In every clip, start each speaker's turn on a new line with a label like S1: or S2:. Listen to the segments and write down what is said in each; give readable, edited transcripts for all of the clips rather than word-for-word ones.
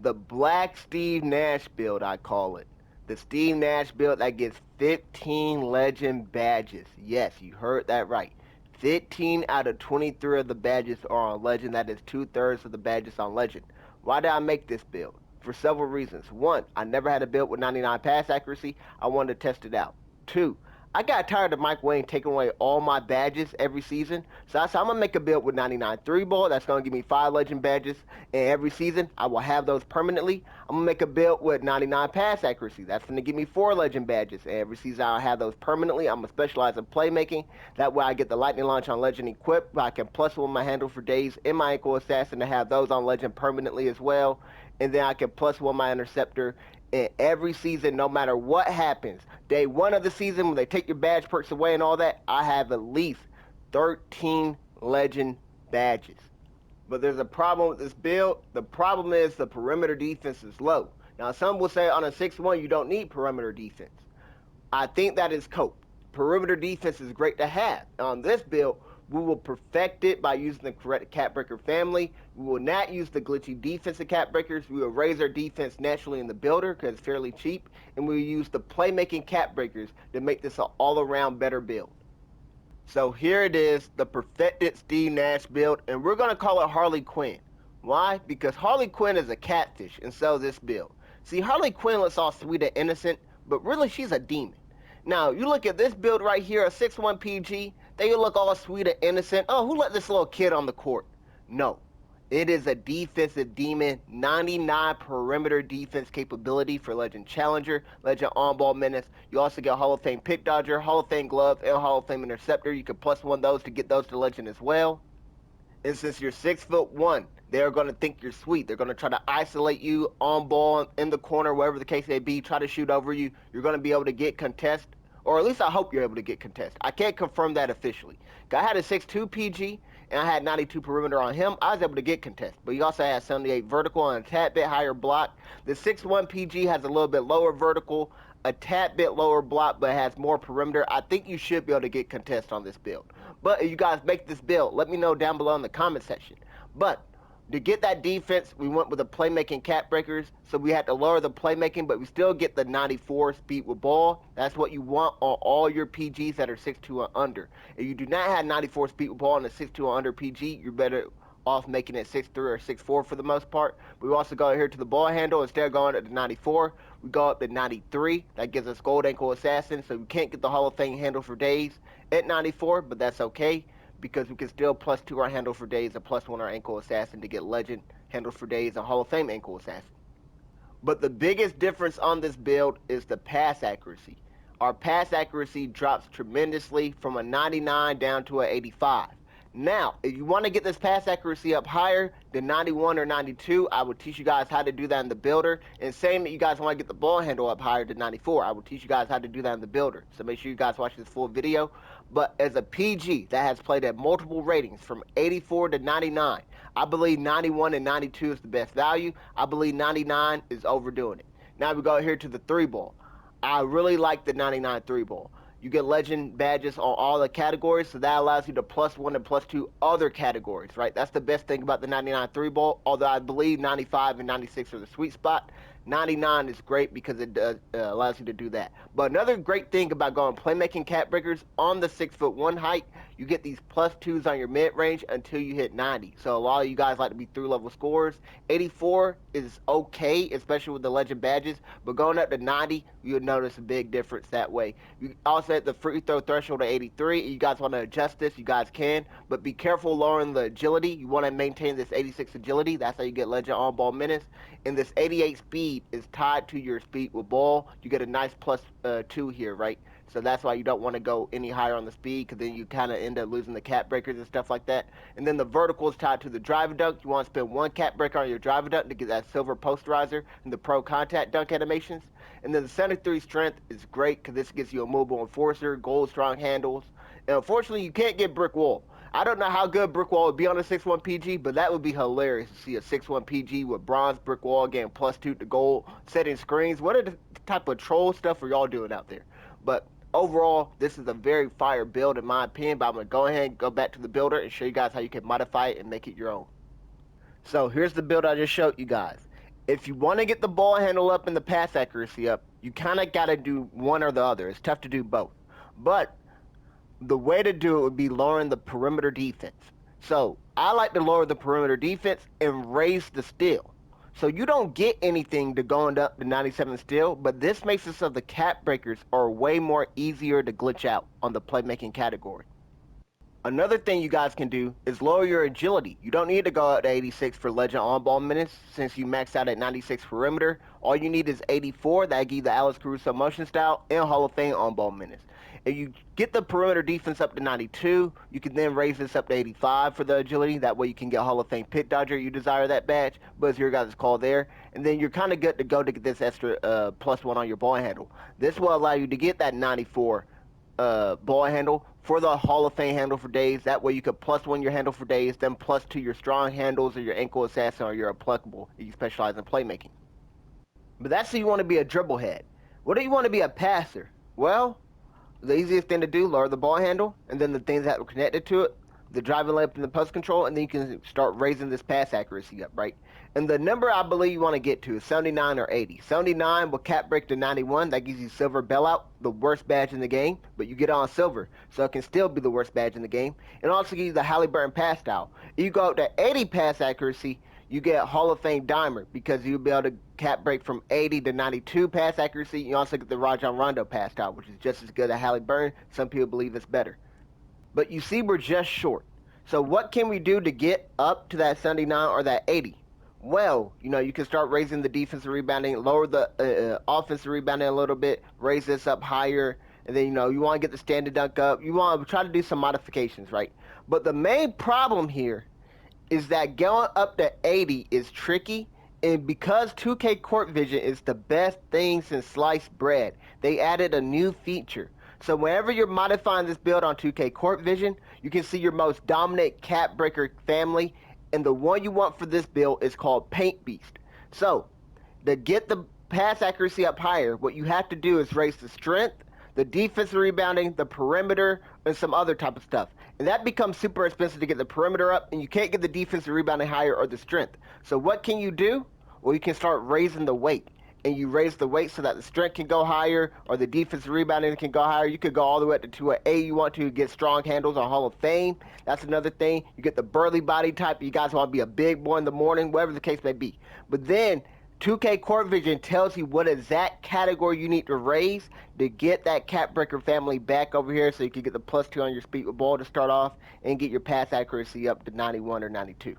S1: The Black Steve Nash build, I call it. The Steve Nash build that gets 15 legend badges. Yes, you heard that right. 15 out of 23 of the badges are on legend. That is 2/3 of the badges on legend. Why did I make this build? For several reasons. One, I never had a build with 99 pass accuracy. I wanted to test it out. Two, I got tired of Mike Wayne taking away all my badges every season. So I said, I'm going to make a build with 99 3-ball. That's going to give me 5 legend badges. And every season, I will have those permanently. I'm going to make a build with 99 pass accuracy. That's going to give me 4 legend badges. And every season, I'll have those permanently. I'm going to specialize in playmaking. That way, I get the lightning launch on legend equipped. I can plus one my handle for days and my ankle assassin to have those on legend permanently as well. And then I can plus one my interceptor. And every season, no matter what happens, day one of the season, when they take your badge perks away and all that, I have at least 13 legend badges. But there's a problem with this build. The problem is the perimeter defense is low. Now, some will say on a 6-1, you don't need perimeter defense. I think that is cope. Perimeter defense is great to have. On this build, we will perfect it by using the correct catbreaker family. We will not use the glitchy defensive catbreakers. We will raise our defense naturally in the builder because it's fairly cheap. And we will use the playmaking catbreakers to make this an all-around better build. So here it is, the perfected Steve Nash build. And we're going to call it Harley Quinn. Why? Because Harley Quinn is a catfish, and so is this build. See, Harley Quinn looks all sweet and innocent, but really she's a demon. Now, you look at this build right here, a 6-1 PG, they look all sweet and innocent. Oh, who let this little kid on the court? No. It is a defensive demon, 99 perimeter defense capability for Legend Challenger, Legend On-Ball Menace. You also get Hall of Fame Pick Dodger, Hall of Fame Glove, and Hall of Fame Interceptor. You can plus one those to get those to Legend as well. And since you're 6'1", they're going to think you're sweet. They're going to try to isolate you on ball, in the corner, wherever the case may be, try to shoot over you. You're going to be able to get contest, or at least I hope you're able to get contest. I can't confirm that officially. I had a 6'2 PG, and I had 92 perimeter on him. I was able to get contest, but he also had 78 vertical and a tad bit higher block. The 6'1 PG has a little bit lower vertical, a tad bit lower block, but has more perimeter. I think you should be able to get contest on this build. But if you guys make this build, let me know down below in the comment section. But to get that defense, we went with the playmaking cat breakers, so we had to lower the playmaking, but we still get the 94 speed with ball. That's what you want on all your PGs that are 6'2 and under. If you do not have 94 speed with ball on a 6'2 and under PG, you're better off making it 6'3 or 6'4 for the most part. We also go here to the ball handle. Instead of going up to 94, we go up to 93. That gives us gold ankle assassin, so we can't get the Hall of Fame handle for days at 94, but that's okay, because we can still plus 2 our handle for days and plus 1 our ankle assassin to get legend handle for days and Hall of Fame ankle assassin. But the biggest difference on this build is the pass accuracy. Our pass accuracy drops tremendously from a 99 down to an 85. Now, if you want to get this pass accuracy up higher than 91 or 92, I will teach you guys how to do that in the builder. And same that you guys want to get the ball handle up higher than 94, I will teach you guys how to do that in the builder. So make sure you guys watch this full video. But as a PG that has played at multiple ratings from 84 to 99, I believe 91 and 92 is the best value. I believe 99 is overdoing it. Now we go here to the 3-ball. I really like the 99 3-ball. You get legend badges on all the categories, so that allows you to plus 1 and plus 2 other categories, right? That's the best thing about the 99 3-ball, although I believe 95 and 96 are the sweet spot. 99 is great because it allows you to do that. But another great thing about going playmaking cat breakers on the 6'1" height, you get these plus 2s on your mid range until you hit 90. So a lot of you guys like to be through level scorers. 84 is okay, especially with the legend badges, but going up to 90, you'll notice a big difference that way. You also hit the free throw threshold at 83. If you guys want to adjust this, you guys can, but be careful lowering the agility. You want to maintain this 86 agility. That's how you get legend on ball menace. And this 88 speed is tied to your speed with ball. You get a nice plus 2 here, right? So that's why you don't want to go any higher on the speed, because then you kind of end up losing the cat breakers and stuff like that. And then the vertical is tied to the drive dunk. You want to spend 1 cat breaker on your drive dunk to get that silver posterizer and the pro contact dunk animations. And then the 73 strength is great because this gives you a mobile enforcer, gold strong handles. And unfortunately, you can't get brick wall. I don't know how good brick wall would be on a 6'1 PG, but that would be hilarious to see a 6'1 PG with bronze brick wall getting plus 2 to gold, setting screens. What are the type of troll stuff are y'all doing out there? But overall, this is a very fire build in my opinion, but I'm going to go ahead and go back to the builder and show you guys how you can modify it and make it your own. So here's the build I just showed you guys. If you want to get the ball handle up and the pass accuracy up, you kind of got to do one or the other. It's tough to do both. But the way to do it would be lowering the perimeter defense. So I like to lower the perimeter defense and raise the steal. So you don't get anything to going up to 97 steal, but this makes it so the cap breakers are way more easier to glitch out on the playmaking category. Another thing you guys can do is lower your agility. You don't need to go up to 86 for legend on-ball minutes since you maxed out at 96 perimeter. All you need is 84, that gives you the Alex Caruso motion style, and Hall of Fame on-ball minutes. If you get the perimeter defense up to 92, you can then raise this up to 85 for the agility. That way you can get Hall of Fame pit dodger. You desire that badge, but it's your guys' call there. And then you're kind of good to go to get this extra +1 on your ball handle. This will allow you to get that 94 ball handle for the Hall of Fame handle for days. That way you could +1 your handle for days, then +2 your strong handles or your ankle assassin or your applicable if you specialize in playmaking. But that's if you want to be a dribble head. What do you want to be a passer? Well, the easiest thing to do, lower the ball handle, and then the things that are connected to it, the driving layup and the post control, and then you can start raising this pass accuracy up, right? And the number I believe you want to get to is 79 or 80. 79 will cap break to 91. That gives you silver bailout, the worst badge in the game, but you get on silver, so it can still be the worst badge in the game. And also gives you the Halliburton pass style. If you go up to 80 pass accuracy, you get Hall of Fame Dimer because you'll be able to cap break from 80 to 92 pass accuracy. You also get the Rajon Rondo pass style, which is just as good as Halliburton. Some people believe it's better. But you see, we're just short. So what can we do to get up to that 79 or that 80? Well, you can start raising the defensive rebounding, lower the offensive rebounding a little bit, raise this up higher, and then, you want to get the standing dunk up. You want to try to do some modifications, right? But the main problem here is that going up to 80 is tricky, and because 2K Court Vision is the best thing since sliced bread, they added a new feature. So whenever you're modifying this build on 2K Court Vision, you can see your most dominant cap breaker family, and the one you want for this build is called Paint Beast. So to get the pass accuracy up higher, what you have to do is raise the strength, the defensive rebounding, the perimeter, and some other type of stuff. And that becomes super expensive to get the perimeter up, and you can't get the defensive rebounding higher or the strength. So what can you do? Well, you can start raising the weight. And you raise the weight so that the strength can go higher or the defensive rebounding can go higher. You could go all the way up to an A you want to get strong handles on Hall of Fame. That's another thing. You get the burly body type. You guys want to be a big boy in the morning, whatever the case may be. But then 2K Court Vision tells you what exact category you need to raise to get that cap breaker family back over here so you can get the +2 on your speed with ball to start off and get your pass accuracy up to 91 or 92.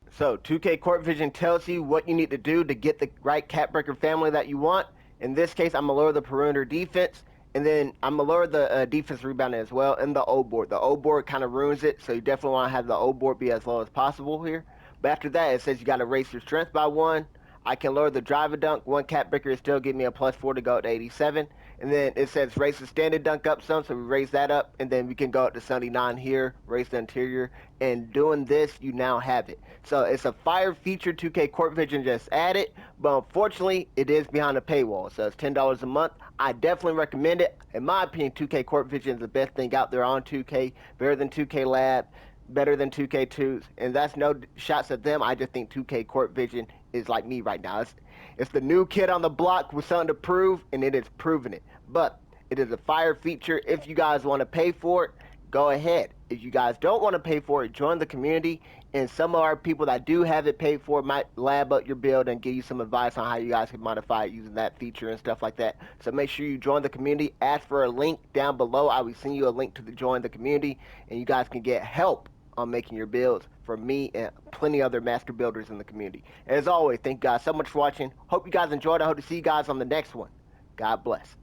S1: So 2K Court Vision tells you what you need to do to get the right cap breaker family that you want. In this case, I'm going to lower the perimeter defense, and then I'm going to lower the defense rebounding as well, and the O board. The O board kind of ruins it, so you definitely want to have the O board be as low as possible here. But after that, it says you got to raise your strength by 1. I can lower the drive and dunk. 1 cap breaker is still giving me a +4 to go up to 87. And then it says raise the standard dunk up some, so we raise that up, and then we can go up to 79 here, raise the interior, and doing this, you now have it. So it's a fire feature 2K Court Vision just added, but unfortunately, it is behind a paywall, so it's $10 a month. I definitely recommend it. In my opinion, 2K Court Vision is the best thing out there on 2K, better than 2K Lab, better than 2K2s, and that's no shots at them. I just think 2K Court Vision is like me right now. It's the new kid on the block with something to prove, and it is proving it. But it is a fire feature. If you guys want to pay for it, go ahead. If you guys don't want to pay for it, join the community, and some of our people that do have it paid for might lab up your build and give you some advice on how you guys can modify it using that feature and stuff like that. So make sure you join the community. Ask for a link down below. I will send you a link to join the community, and you guys can get help on making your builds from me and plenty other master builders in the community. As always, thank you guys so much for watching. Hope you guys enjoyed. I hope to see you guys on the next one. God bless.